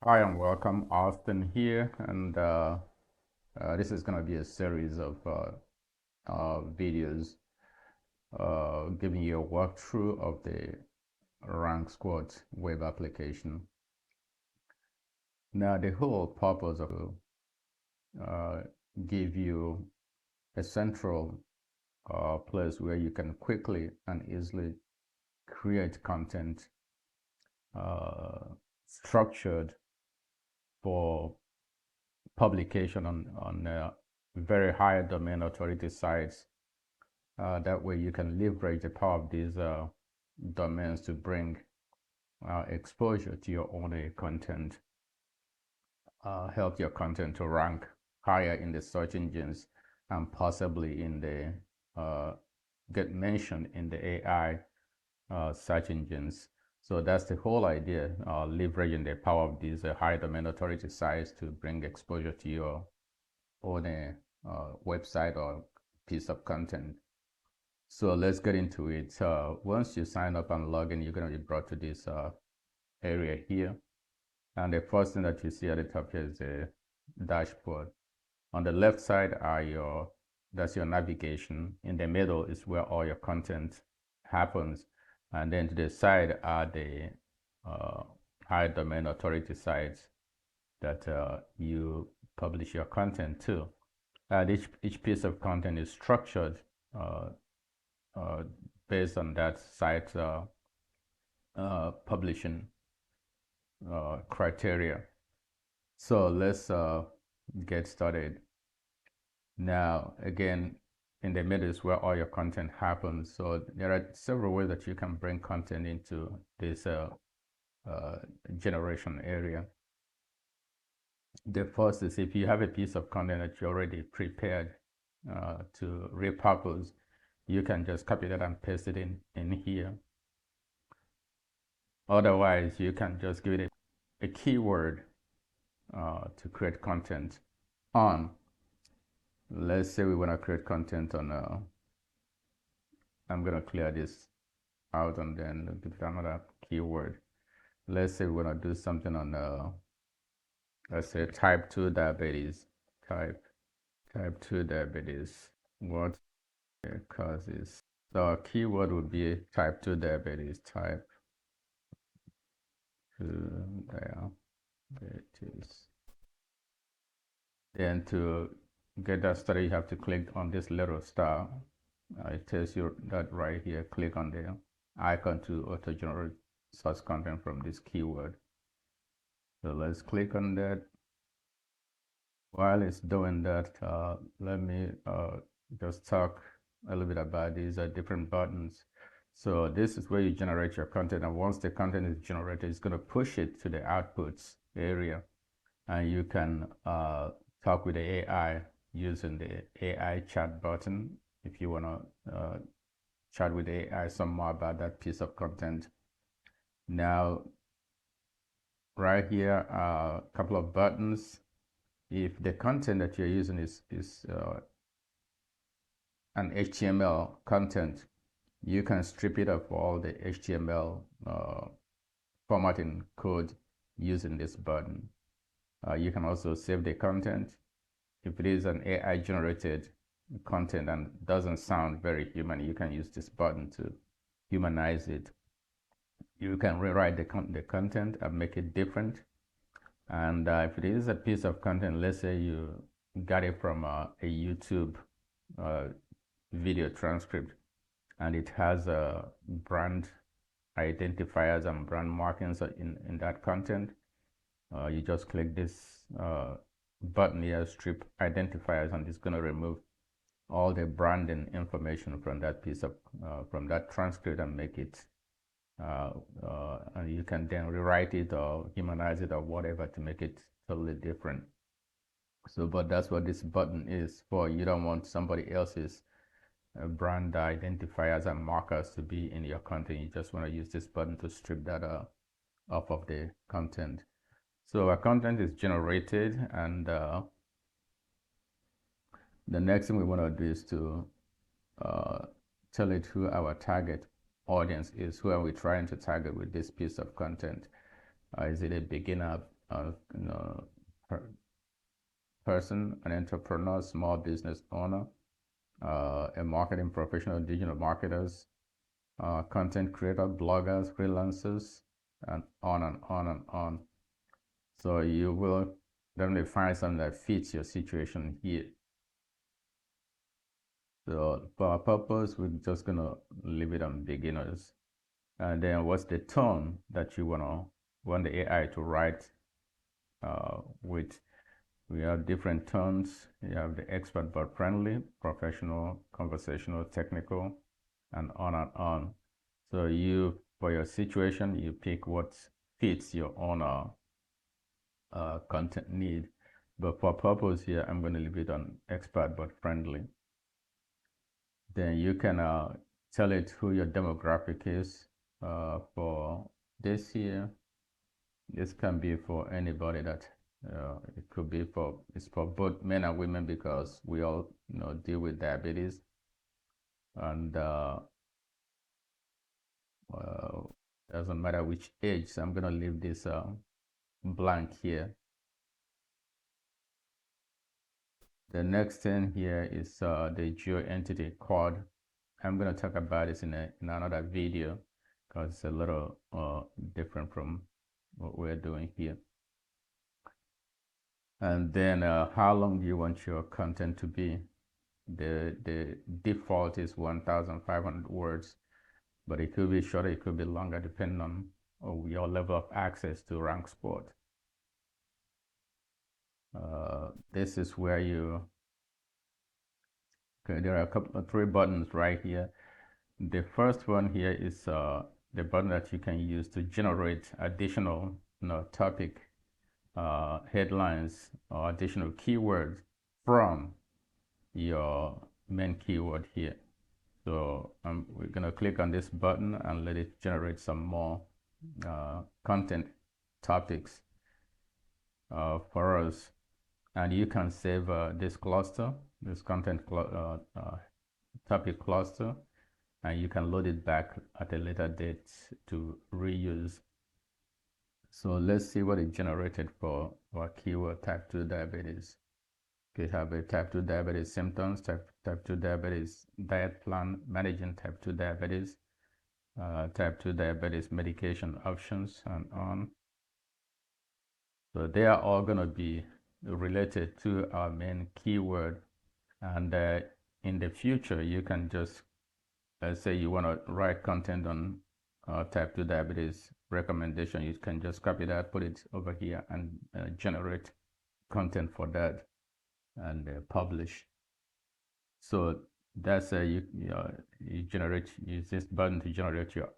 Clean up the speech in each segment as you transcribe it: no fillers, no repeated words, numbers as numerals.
Hi and welcome, Austin here, and this is going to be a series of videos giving you a walkthrough of the RankSquat web application. Now, the whole purpose of uh, give you a central place where you can quickly and easily create content structured for publication on very high domain authority sites. That way you can leverage the power of these domains to bring exposure to your own content, help your content to rank higher in the search engines and possibly in the get mentioned in the AI search engines. So that's the whole idea, leveraging the power of these high domain authority sites to bring exposure to your own website or piece of content. So let's get into it. Once you sign up and log in, you're going to be brought to this area here. And the first thing that you see at the top here is the dashboard. On the left side are that's your navigation. In the middle is where all your content happens. And then to the side are the high domain authority sites that you publish your content to. And each piece of content is structured uh, based on that site publishing criteria. So let's get started. Now, again, in the middle is where all your content happens. So there are several ways that you can bring content into this generation area. The first is if you have a piece of content that you already prepared to repurpose, you can just copy that and paste it in here. Otherwise, you can just give it a keyword to create content on. Let's say we want to create content on, I'm going to clear this out and then give it another keyword. Let's say we want to do something on, let's say type 2 diabetes, type 2 diabetes, what causes. So our keyword would be type 2 diabetes, type 2 diabetes. Then to get that started, you have to click on this little star. It tells you that right here. Click on the icon to auto-generate source content from this keyword. So let's click on that. While it's doing that, let me just talk a little bit about these different buttons. So this is where you generate your content, and once the content is generated, it's going to push it to the outputs area, and you can talk with the AI using the AI chat button if you want to chat with the AI some more about that piece of content. Now, right here are a couple of buttons. If the content that you're using is an HTML content, you can strip it of all the HTML formatting code using this button. You can also save the content. If it is an AI generated content and doesn't sound very human, you can use this button to humanize it. You can rewrite the content and make it different. And if it is a piece of content, let's say you got it from a YouTube video transcript and it has brand identifiers and brand markings in that content, you just click this button here, strip identifiers, and it's going to remove all the branding information from that piece of from that transcript and make it and you can then rewrite it or humanize it or whatever to make it totally different. So but that's what this button is for. You don't want somebody else's brand identifiers and markers to be in your content. You just want to use this button to strip that off of the content. So our content is generated, and the next thing we want to do is to tell it who our target audience is. Who are we trying to target with this piece of content? Is it a beginner per person, an entrepreneur, small business owner, a marketing professional, digital marketers, content creator, bloggers, freelancers, and on and on and on. So you will definitely find something that fits your situation here. So for our purpose, we're just gonna leave it on beginners. And then what's the tone that you want the AI to write with? We have different tones. You have the expert but friendly, professional, conversational, technical, and on and on. So you, for your situation, you pick what fits your own content need. But for purpose here, I'm going to leave it on expert but friendly. Then you can tell it who your demographic is for this year. This can be for anybody that it could be for, it's for both men and women because we all deal with diabetes. And doesn't matter which age. So I'm going to leave this blank here. The next thing here is the geo entity code. I'm going to talk about this in another video because it's a little different from what we're doing here. And then how long do you want your content to be? The default is 1,500 words, but it could be shorter, it could be longer, depending on your level of access to RankSquat. This is where okay, there are a couple of three buttons right here. The first one here is the button that you can use to generate additional topic headlines or additional keywords from your main keyword here. So we're going to click on this button and let it generate some more content topics for us. And you can save this cluster, this content topic cluster, and you can load it back at a later date to reuse. So let's see what it generated for our keyword type 2 diabetes. We have a type 2 diabetes symptoms, type 2 diabetes diet plan, managing type 2 diabetes, type 2 diabetes medication options, and on. So they are all going to be related to our main keyword. And in the future, you can just, let's say you want to write content on type 2 diabetes recommendation, you can just copy that, put it over here, and generate content for that and publish. So that's you use this button to generate your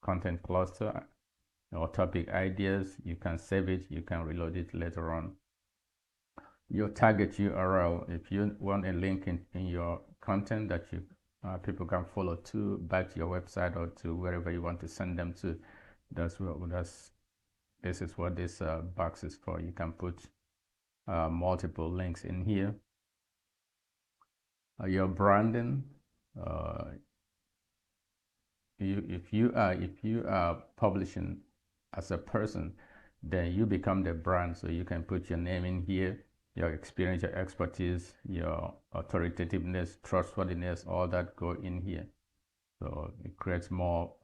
content cluster or topic ideas. You can save it, you can reload it later on. Your target URL, if you want a link in your content that people can follow to back to your website or to wherever you want to send them to, this is what this box is for. You can put multiple links in here. Your branding, if you are publishing as a person, then you become the brand. So you can put your name in here, your experience, your expertise, your authoritativeness, trustworthiness, all that go in here. So it creates more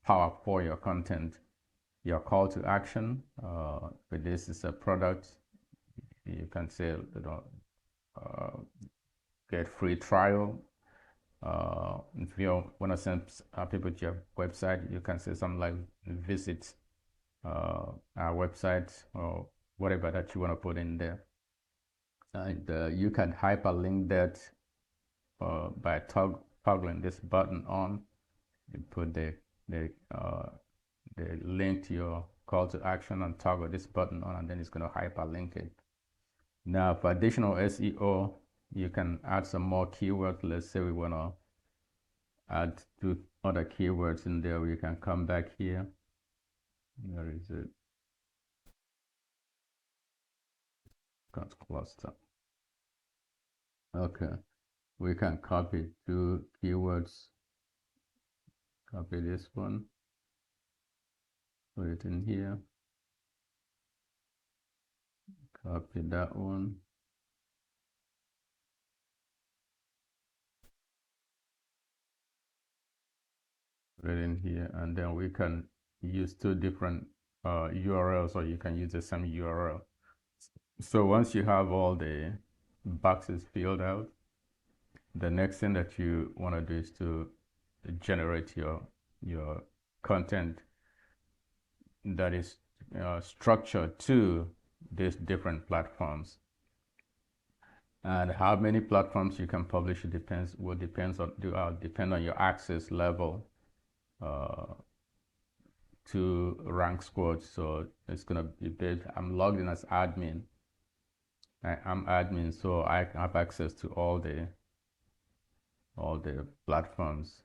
power for your content. Your call to action, for this is a product, you can say, get free trial. If you want to send people to your website, you can say something like visit our website or whatever that you want to put in there. And you can hyperlink that by toggling this button on. You put the link to your call to action and toggle this button on, and then it's going to hyperlink it. Now for additional SEO, you can add some more keywords. Let's say we want to add 2 other keywords in there. We can come back here. Where is it? Cluster. Okay, we can copy 2 keywords. Copy this one, put it in here. Copy that one. Put it in here, and then we can use two different URLs, or you can use the same URL. So once you have all the boxes filled out, the next thing that you want to do is to generate your content that is structured to these different platforms. And how many platforms you can publish will depend on your access level uh, to RankSquat. So it's gonna be based. I'm logged in as admin. I'm admin, so I have access to all the platforms.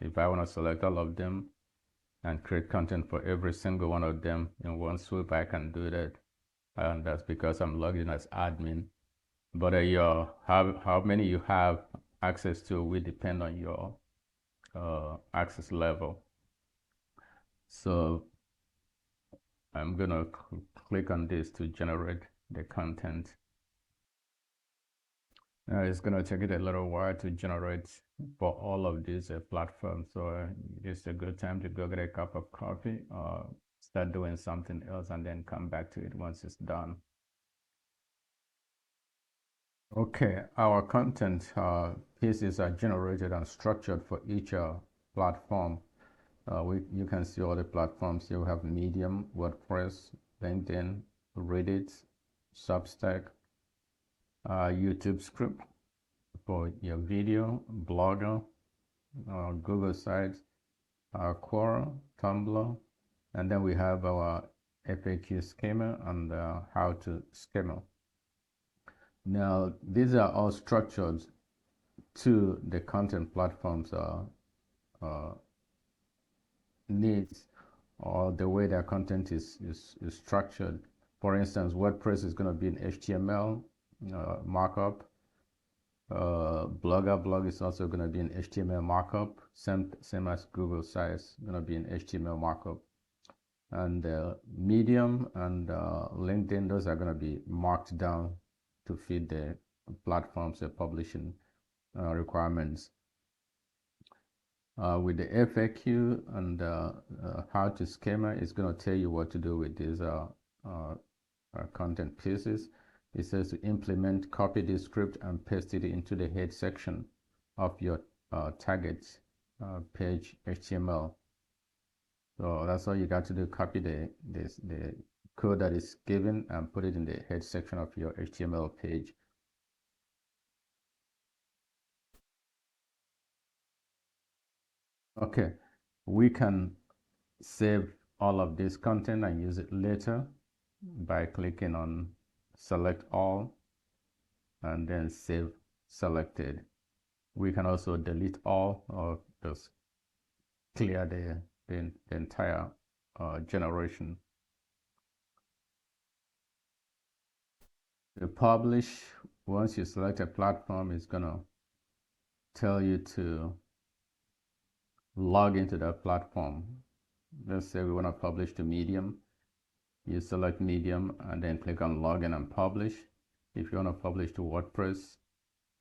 If I want to select all of them and create content for every single one of them in one swoop, I can do that. And that's because I'm logged in as admin. But how many you have access to will depend on your access level. So I'm gonna click on this to generate the content. It's gonna take it a little while to generate for all of these platforms. So it's a good time to go get a cup of coffee or start doing something else and then come back to it once it's done. Okay, our content pieces are generated and structured for each platform. You can see all the platforms. You have Medium, WordPress, LinkedIn, Reddit, Substack, YouTube script for your video, Blogger, Google Sites, Quora, Tumblr, and then we have our FAQ schema and how to schema. Now, these are all structured to the content platforms needs or the way their content is structured. For instance, WordPress is going to be an HTML markup. Blogger blog is also going to be an HTML markup. Same as Google Sites, going to be an HTML markup. And Medium and LinkedIn, those are going to be marked down to fit the platform's publishing requirements. With the FAQ and how to schema, it's going to tell you what to do with these content pieces. It says to implement, copy this script and paste it into the head section of your target page HTML. So that's all you got to do. Copy the code that is given and put it in the head section of your HTML page. Okay, we can save all of this content and use it later by clicking on select all and then save selected. We can also delete all or just clear the entire generation. To publish, once you select a platform, it's gonna tell you to log into that platform. Let's say we want to publish to Medium. You select Medium and then click on login and publish. If you want to publish to WordPress,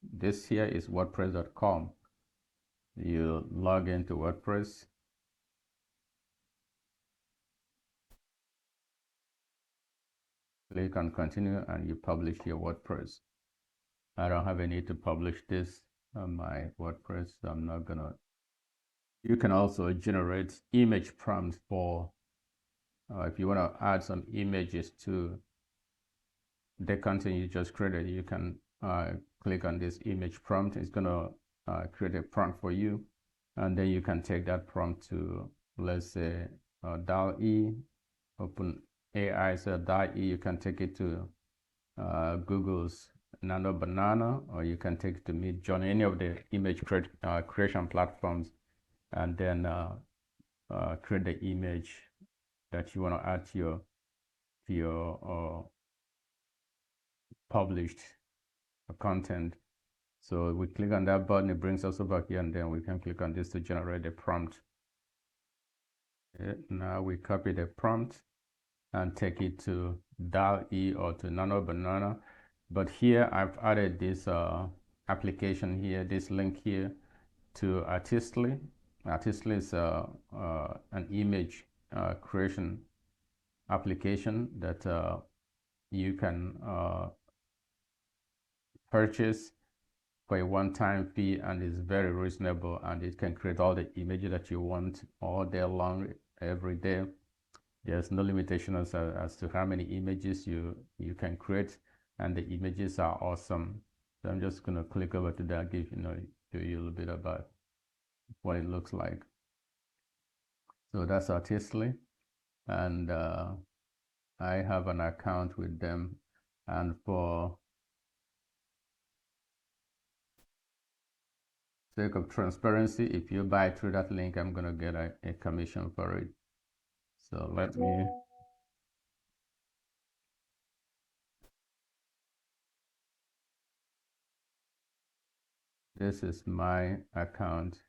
this here is wordpress.com. You log into WordPress. Click on continue and you publish your WordPress. I don't have a need to publish this on my WordPress, so I'm not gonna. You can also generate image prompts for if you want to add some images to the content you just created. You can click on this image prompt. It's gonna create a prompt for you, and then you can take that prompt to, let's say, DALL-E, open AI. So DALL-E, you can take it to Google's Nano Banana, or you can take it to Midjourney, any of the image creation platforms, and then create the image that you want to add to your published content. So we click on that button, it brings us over here, and then we can click on this to generate a prompt. Okay, now we copy the prompt and take it to DAL-E or to Nano Banana. But here I've added this application here, this link here to Artistly. Artistly is an image creation application that you can purchase for a one-time fee, and it's very reasonable, and it can create all the images that you want all day long, every day. There's no limitation as to how many images you can create, and the images are awesome. So I'm just gonna click over to that, give show you a little bit about what it looks like. So that's Artistly, and I have an account with them, and for sake of transparency, if you buy through that link, I'm gonna get a commission for it. So let me, this is my account,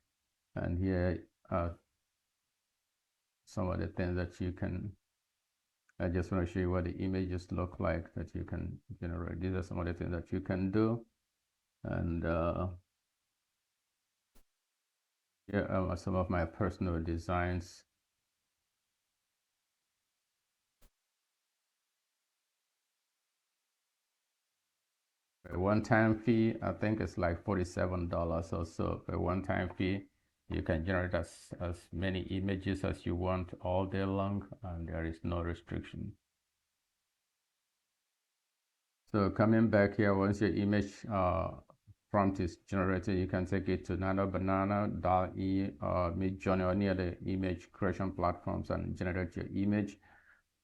and here are some of the things that you can, I just want to show you what the images look like that you can generate. These are some of the things that you can do. And here are some of my personal designs. A one-time fee, I think it's like $47 or so. For a one-time fee, you can generate as many images as you want all day long, and there is no restriction. So coming back here, once your image prompt is generated, you can take it to Nano Banana, DALL-E, or Midjourney, or any other image creation platforms and generate your image.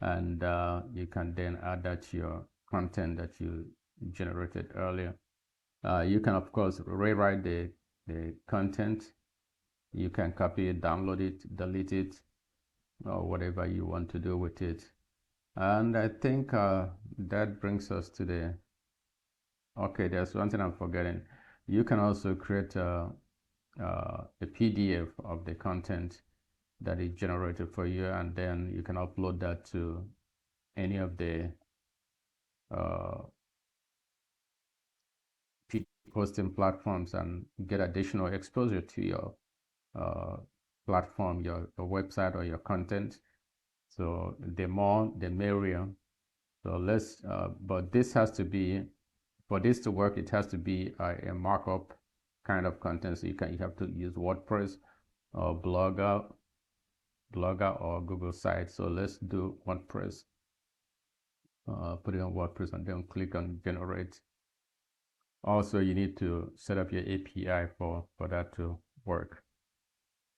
And you can then add that to your content that you generated earlier. You can, of course, rewrite the content. You can copy it, download it, delete it, or whatever you want to do with it. And I think that brings us to the, okay, there's one thing I'm forgetting. You can also create a PDF of the content that is generated for you, and then you can upload that to any of the posting platforms and get additional exposure to your platform, your website or your content. So the more, the merrier. So let's, but this has to be, for this to work, it has to be a markup kind of content. So you have to use WordPress or Blogger or Google Sites. So let's do WordPress. Put it on WordPress and then click on generate. Also, you need to set up your API for that to work.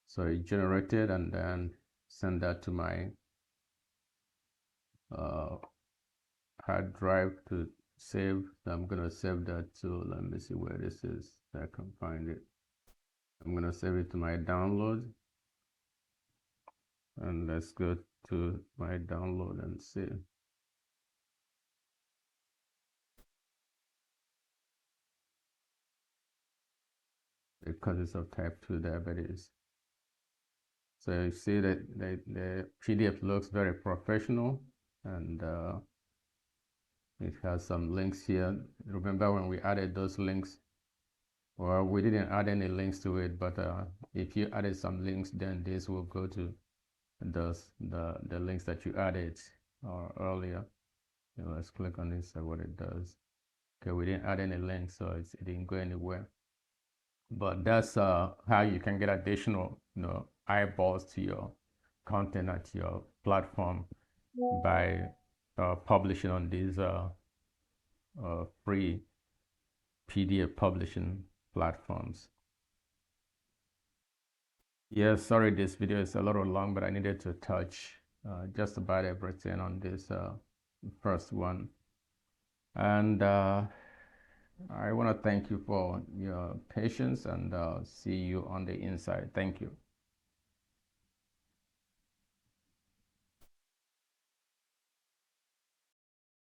So it generated, and then send that to my hard drive to save. So I'm gonna save that to, let me see where this is so I can find it. I'm gonna save it to my download, and let's go to my download and see. The causes of type 2 diabetes. So you see that the PDF looks very professional, and it has some links here. Remember when we added those links? Well, we didn't add any links to it, but if you added some links, then this will go to the links that you added earlier. So let's click on this, see what it does. Okay, we didn't add any links, so it didn't go anywhere. But that's how you can get additional, eyeballs to your content at your platform by publishing on these free PDF publishing platforms. Yeah, sorry, this video is a little long, but I needed to touch just about everything on this first one. And I want to thank you for your patience, and see you on the inside. Thank you.